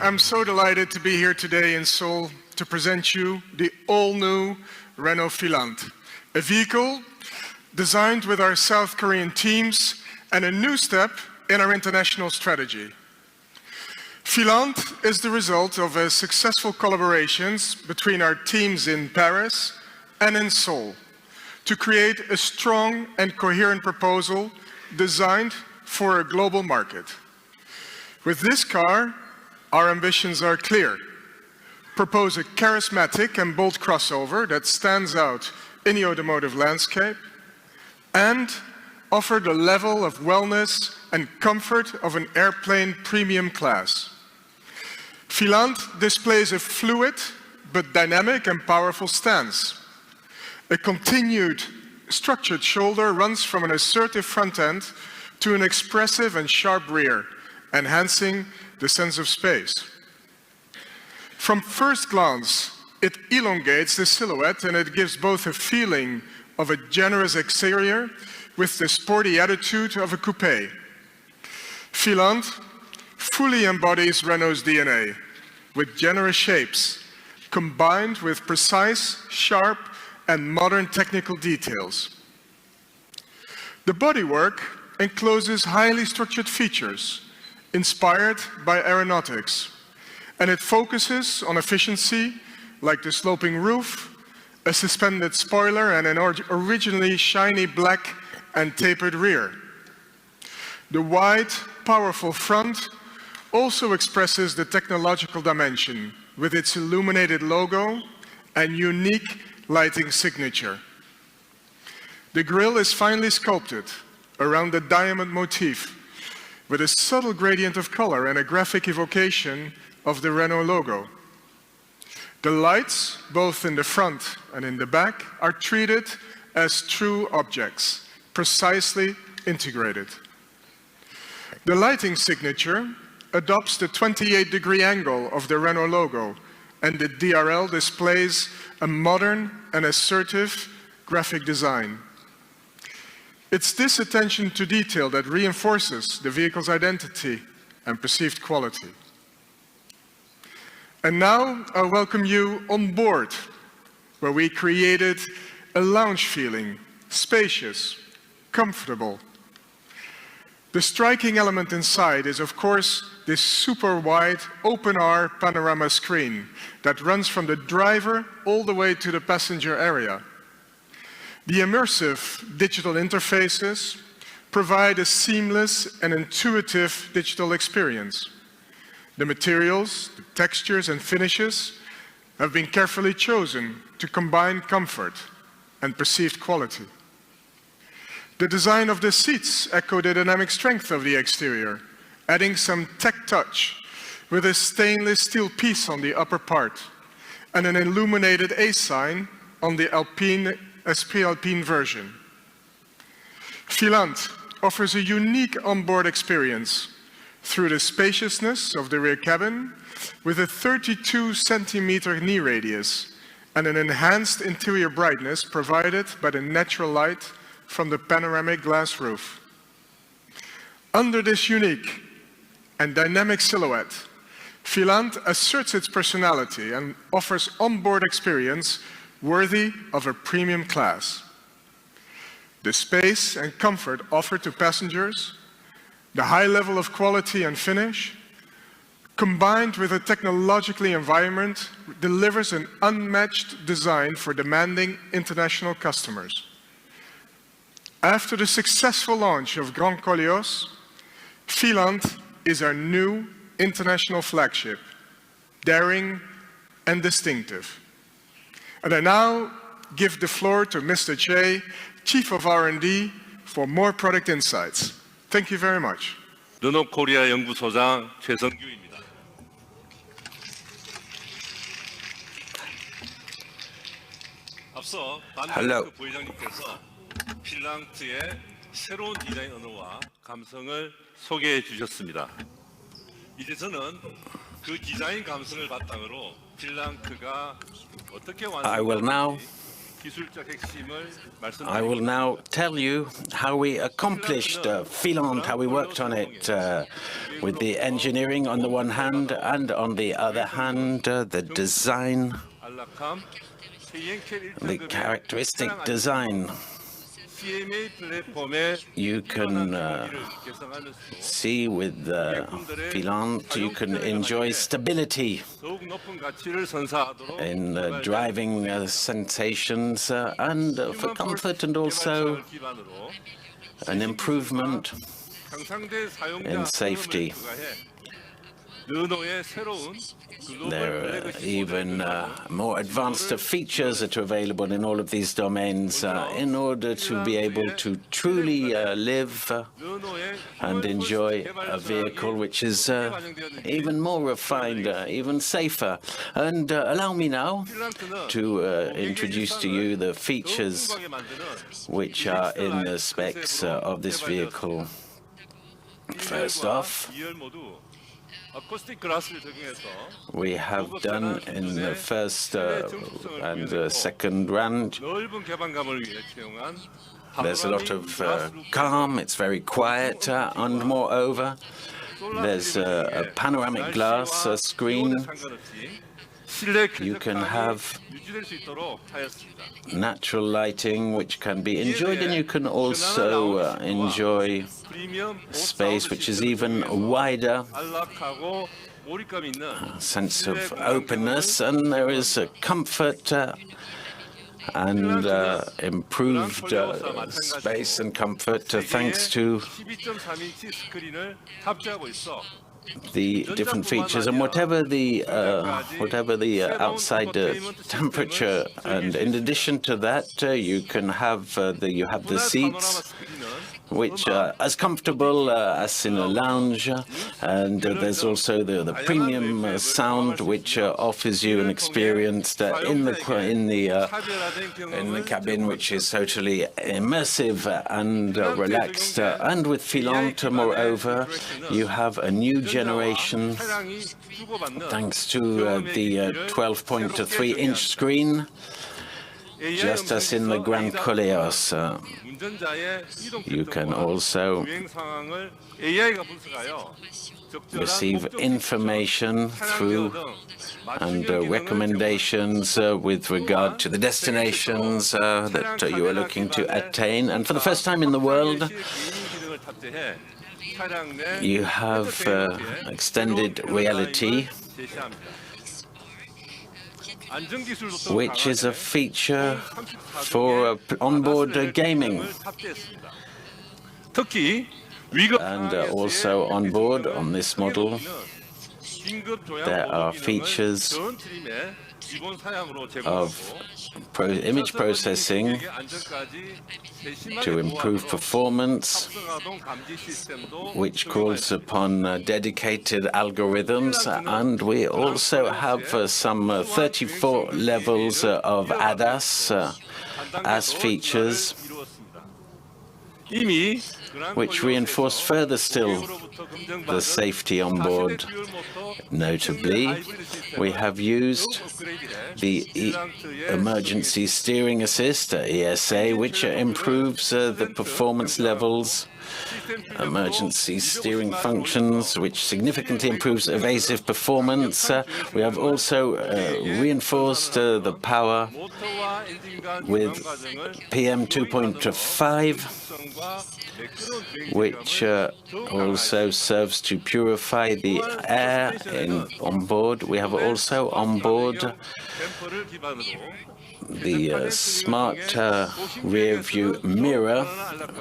I'm so delighted to be here today in Seoul to present you the all-new Renault Filante, a vehicle designed with our South Korean teams and a new step in our international strategy. Filante is the result of a successful collaborations between our teams in Paris and in Seoul to create a strong and coherent proposal designed for a global market. With this car, our ambitions are clear. Propose a charismatic and bold crossover that stands out in the automotive landscape and offer the level of wellness and comfort of an airplane premium class. Filante displays a fluid but dynamic and powerful stance. A continued structured shoulder runs from an assertive front end to an expressive and sharp rear, enhancing the sense of space. From first glance, it elongates the silhouette and it gives both a feeling of a generous exterior with the sporty attitude of a coupe. Filante fully embodies Renault's DNA, with generous shapes, combined with precise, sharp, and modern technical details. The bodywork encloses highly structured features, inspired by aeronautics, and it focuses on efficiency, like the sloping roof, a suspended spoiler, and an originally shiny black and tapered rear. The wide, powerful front also expresses the technological dimension with its illuminated logo and unique lighting signature. The grille is finely sculpted around the diamond motif with a subtle gradient of color and a graphic evocation of the Renault logo. The lights, both in the front and in the back, are treated as true objects, precisely integrated. The lighting signature adopts the 28-degree angle of the Renault logo, and the DRL displays a modern and assertive graphic design. It's this attention to detail that reinforces the vehicle's identity and perceived quality. And now I welcome you on board, where we created a lounge feeling, spacious, comfortable. The striking element inside is, of course, this super wide open-R panorama screen that runs from the driver all the way to the passenger area. The immersive digital interfaces provide a seamless and intuitive digital experience. The materials, the textures and finishes have been carefully chosen to combine comfort and perceived quality. The design of the seats echo the dynamic strength of the exterior, adding some tech touch with a stainless steel piece on the upper part and an illuminated A sign on the SP Alpine version. Filante offers a unique onboard experience through the spaciousness of the rear cabin with a 32-centimeter knee radius and an enhanced interior brightness provided by the natural light from the panoramic glass roof. Under this unique and dynamic silhouette, Filante asserts its personality and offers onboard experience worthy of a premium class. The space and comfort offered to passengers, the high level of quality and finish, combined with a technologically environment, delivers an unmatched design for demanding international customers. After the successful launch of Grand Koleos, Filante is our new international flagship, daring and distinctive. And I now give the floor to Mr. Che, Chief of R&D, for more product insights. Thank you very much. 르노 코리아 연구소장 최성규입니다. 앞서 반대표 부회장님께서 필란트의 새로운 디자인 언어와 감성을 소개해 주셨습니다. 이제 저는 그 디자인 감성을 바탕으로 필란트가 어떻게 I will now 완성되는지 기술적 핵심을 I will 말씀드리겠습니다. now tell you how we accomplished Filante, how we worked on it with the engineering on the one hand, and on the other hand, the design, 안락함, KNK the 1등급의 characteristic design. CMA 플랫폼의 You can 개성하면서 see with Filante, you can enjoy stability 더욱 높은 가치를 선사하도록 in driving sensations and for comfort, and also 기반으로 an improvement 강상대 사용자 in safety. 르노의 새로운 There are even more advanced features that are available in all of these domains in order to be able to truly live and enjoy a vehicle which is even more refined, even safer. And allow me now to introduce to you the features which are in the specs of this vehicle. First off, we have done in the first and second round, there's a lot of calm, it's very quiet, and moreover, there's a panoramic glass screen. You can have natural lighting which can be enjoyed, and you can also enjoy space which is even wider, a sense of openness, and there is a comfort and improved space and comfort thanks to the different features, and whatever the outside temperature. And in addition to that, you can have the seats, which are as comfortable as in a lounge, and there's also the premium sound, which offers you an experience in the cabin, which is totally immersive and relaxed. And with Filante, moreover, you have a new generation, thanks to the 12.3-inch screen, just as in the Grand Koleos. You can also receive information through and recommendations with regard to the destinations that you are looking to attain. And for the first time in the world, you have extended reality, which is a feature for onboard gaming. And also on board on this model, there are features of image processing to improve performance, which calls upon dedicated algorithms, and we also have some 34 levels of ADAS as features, which reinforce further still the safety on board. Notably, we have used the emergency steering assist, ESA, which improves the performance levels, emergency steering functions, which significantly improves evasive performance. We have also reinforced the power with PM 2.5, which also serves to purify the air on board. We have also on board the smart rear view mirror,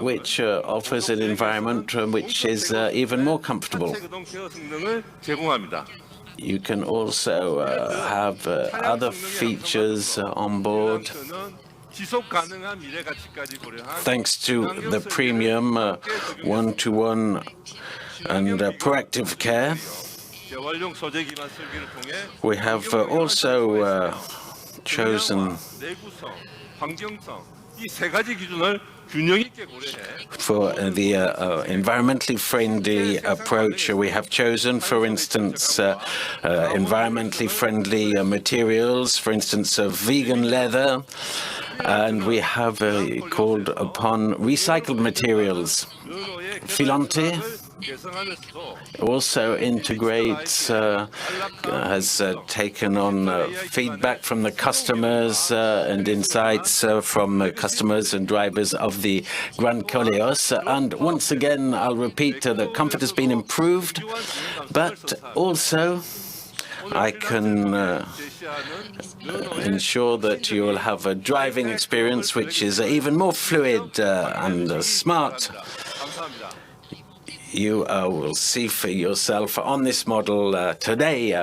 which offers an environment which is even more comfortable. You can also have other features on board, thanks to the premium one-to-one and proactive care. We have also chosen for the environmentally friendly approach. We have chosen, for instance, environmentally friendly materials, for instance, vegan leather, And we have called upon recycled materials. Filante also integrates, has taken on feedback from the customers and insights from customers and drivers of the Grand Koleos. And once again, I'll repeat that comfort has been improved, but also I can ensure that you will have a driving experience which is even more fluid and smart. You will see for yourself on this model today.